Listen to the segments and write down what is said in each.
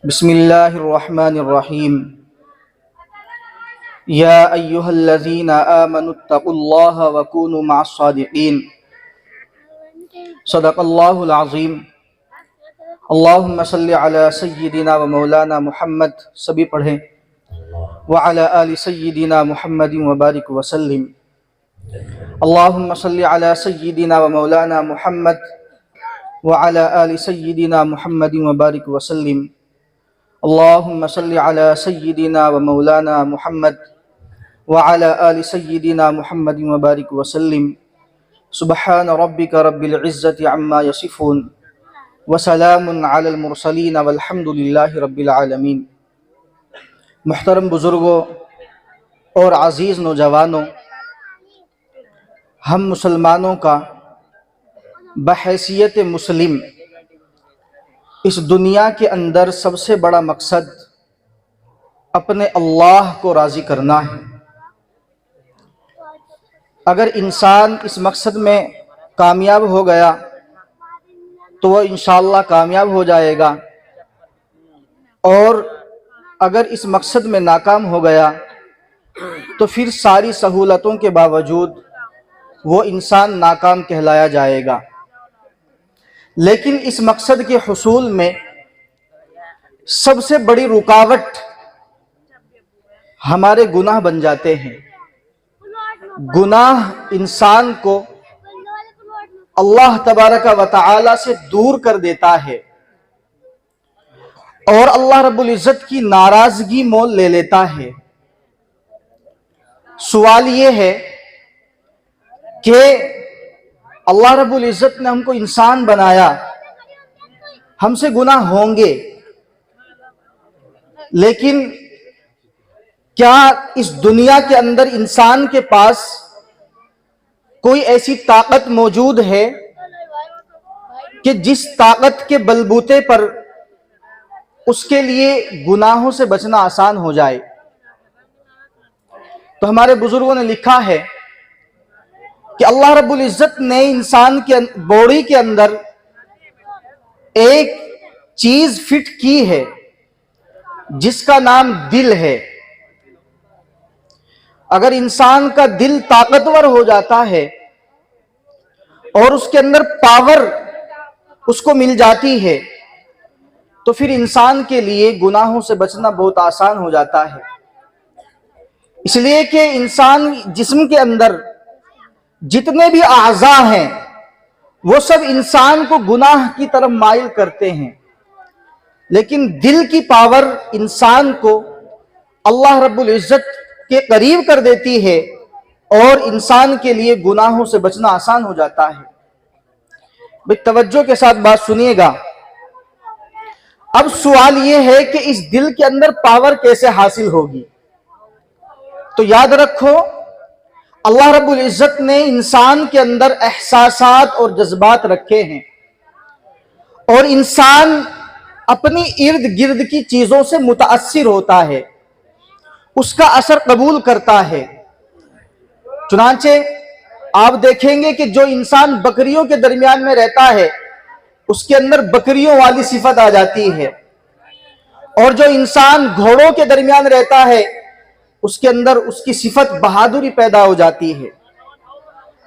بسم الله الرحمن الرحيم. يا أيها الذين آمنوا اتقوا الله وكونوا مع الصادقين. صدق الله العظيم. اللهم صل على سيدنا ومولانا محمد. سبھی پڑھیں. وعلى آل سيدنا محمد وبارك وسلم. اللهم صل على سيدنا ومولانا محمد وعلى آل سيدنا محمد وبارك وسلم. اللهم صل على سيدنا ومولانا محمد وعلى آل سيدنا محمد وبارك وسلم. سبحان ربك رب العزة عما يصفون وسلام على المرسلين والحمد لله رب العالمين. محترم بزرگوں اور عزیز نوجوانوں، ہم مسلمانوں کا بحیثیت مسلم اس دنیا کے اندر سب سے بڑا مقصد اپنے اللہ کو راضی کرنا ہے. اگر انسان اس مقصد میں کامیاب ہو گیا تو وہ انشاءاللہ کامیاب ہو جائے گا، اور اگر اس مقصد میں ناکام ہو گیا تو پھر ساری سہولتوں کے باوجود وہ انسان ناکام کہلایا جائے گا. لیکن اس مقصد کے حصول میں سب سے بڑی رکاوٹ ہمارے گناہ بن جاتے ہیں. گناہ انسان کو اللہ تبارک و تعالی سے دور کر دیتا ہے اور اللہ رب العزت کی ناراضگی مول لے لیتا ہے. سوال یہ ہے کہ اللہ رب العزت نے ہم کو انسان بنایا، ہم سے گناہ ہوں گے، لیکن کیا اس دنیا کے اندر انسان کے پاس کوئی ایسی طاقت موجود ہے کہ جس طاقت کے بلبوتے پر اس کے لیے گناہوں سے بچنا آسان ہو جائے؟ تو ہمارے بزرگوں نے لکھا ہے کہ اللہ رب العزت نے انسان کے باڈی کے اندر ایک چیز فٹ کی ہے جس کا نام دل ہے. اگر انسان کا دل طاقتور ہو جاتا ہے اور اس کے اندر پاور اس کو مل جاتی ہے تو پھر انسان کے لیے گناہوں سے بچنا بہت آسان ہو جاتا ہے. اس لیے کہ انسان جسم کے اندر جتنے بھی اعضاء ہیں وہ سب انسان کو گناہ کی طرف مائل کرتے ہیں، لیکن دل کی پاور انسان کو اللہ رب العزت کے قریب کر دیتی ہے اور انسان کے لیے گناہوں سے بچنا آسان ہو جاتا ہے. بھئی توجہ کے ساتھ بات سنیے گا. اب سوال یہ ہے کہ اس دل کے اندر پاور کیسے حاصل ہوگی؟ تو یاد رکھو، اللہ رب العزت نے انسان کے اندر احساسات اور جذبات رکھے ہیں، اور انسان اپنی ارد گرد کی چیزوں سے متاثر ہوتا ہے، اس کا اثر قبول کرتا ہے. چنانچہ آپ دیکھیں گے کہ جو انسان بکریوں کے درمیان میں رہتا ہے اس کے اندر بکریوں والی صفت آ جاتی ہے، اور جو انسان گھوڑوں کے درمیان رہتا ہے اس کے اندر اس کی صفت بہادری پیدا ہو جاتی ہے.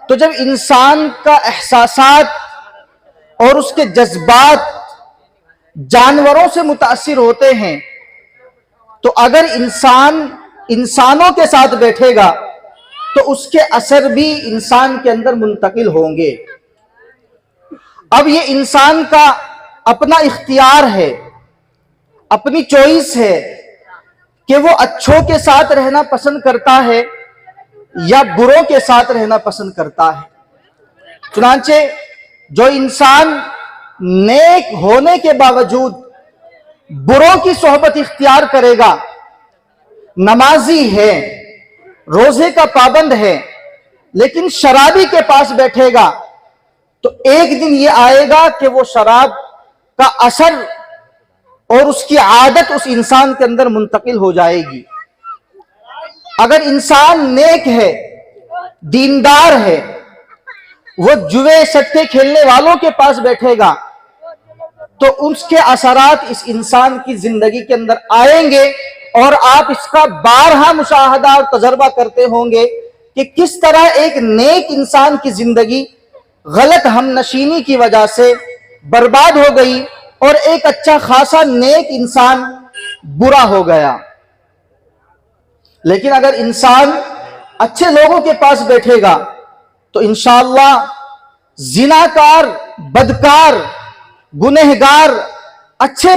تو جب انسان کا احساسات اور اس کے جذبات جانوروں سے متاثر ہوتے ہیں تو اگر انسان انسانوں کے ساتھ بیٹھے گا تو اس کے اثر بھی انسان کے اندر منتقل ہوں گے. اب یہ انسان کا اپنا اختیار ہے، اپنی چوائس ہے کہ وہ اچھوں کے ساتھ رہنا پسند کرتا ہے یا بروں کے ساتھ رہنا پسند کرتا ہے. چنانچہ جو انسان نیک ہونے کے باوجود بروں کی صحبت اختیار کرے گا، نمازی ہے، روزے کا پابند ہے، لیکن شرابی کے پاس بیٹھے گا تو ایک دن یہ آئے گا کہ وہ شراب کا اثر اور اس کی عادت اس انسان کے اندر منتقل ہو جائے گی. اگر انسان نیک ہے، دیندار ہے، وہ جوئے سٹے کھیلنے والوں کے پاس بیٹھے گا تو اس کے اثرات اس انسان کی زندگی کے اندر آئیں گے، اور آپ اس کا بارہا مشاہدہ اور تجربہ کرتے ہوں گے کہ کس طرح ایک نیک انسان کی زندگی غلط ہم نشینی کی وجہ سے برباد ہو گئی، اور ایک اچھا خاصا نیک انسان برا ہو گیا۔ لیکن اگر انسان اچھے لوگوں کے پاس بیٹھے گا تو انشاءاللہ زناکار، بدکار، گنہگار اچھے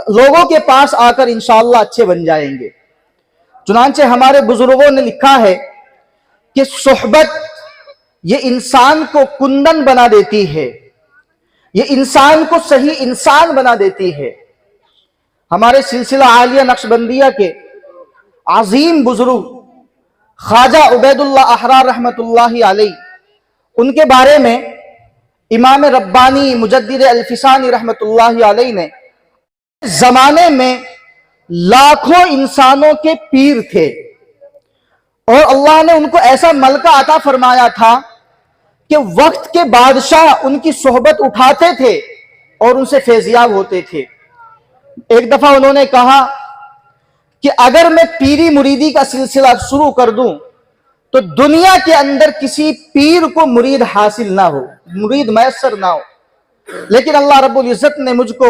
لوگوں کے پاس آ کر انشاءاللہ اچھے بن جائیں گے۔ چنانچہ ہمارے بزرگوں نے لکھا ہے کہ صحبت یہ انسان کو کندن بنا دیتی ہے، یہ انسان کو صحیح انسان بنا دیتی ہے۔ ہمارے سلسلہ عالیہ نقشبندیہ کے عظیم بزرگ خواجہ عبید اللہ احرار رحمت اللہ علیہ، ان کے بارے میں امام ربانی مجدد الفسانی رحمت اللہ علیہ نے زمانے میں لاکھوں انسانوں کے پیر تھے، اور اللہ نے ان کو ایسا ملکہ عطا فرمایا تھا کہ وقت کے بادشاہ ان کی صحبت اٹھاتے تھے اور ان سے فیضیاب ہوتے تھے۔ ایک دفعہ انہوں نے کہا کہ اگر میں پیری مریدی کا سلسلہ شروع کر دوں تو دنیا کے اندر کسی پیر کو مرید حاصل نہ ہو، مرید میسر نہ ہو، لیکن اللہ رب العزت نے مجھ کو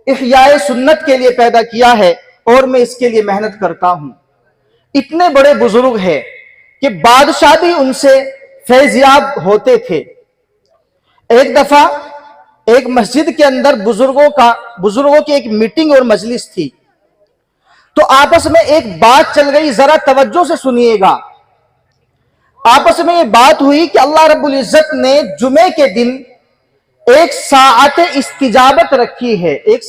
احیاء سنت کے لیے پیدا کیا ہے اور میں اس کے لیے محنت کرتا ہوں۔ اتنے بڑے بزرگ ہیں کہ بادشاہ بھی ان سے فیضیاب ہوتے تھے۔ ایک دفعہ ایک مسجد کے اندر بزرگوں کی ایک میٹنگ اور مجلس تھی، تو آپس میں ایک بات چل گئی، ذرا توجہ سے سنیے گا۔ آپس میں یہ بات ہوئی کہ اللہ رب العزت نے جمعے کے دن ایک ساعت استجابت رکھی ہے، ایک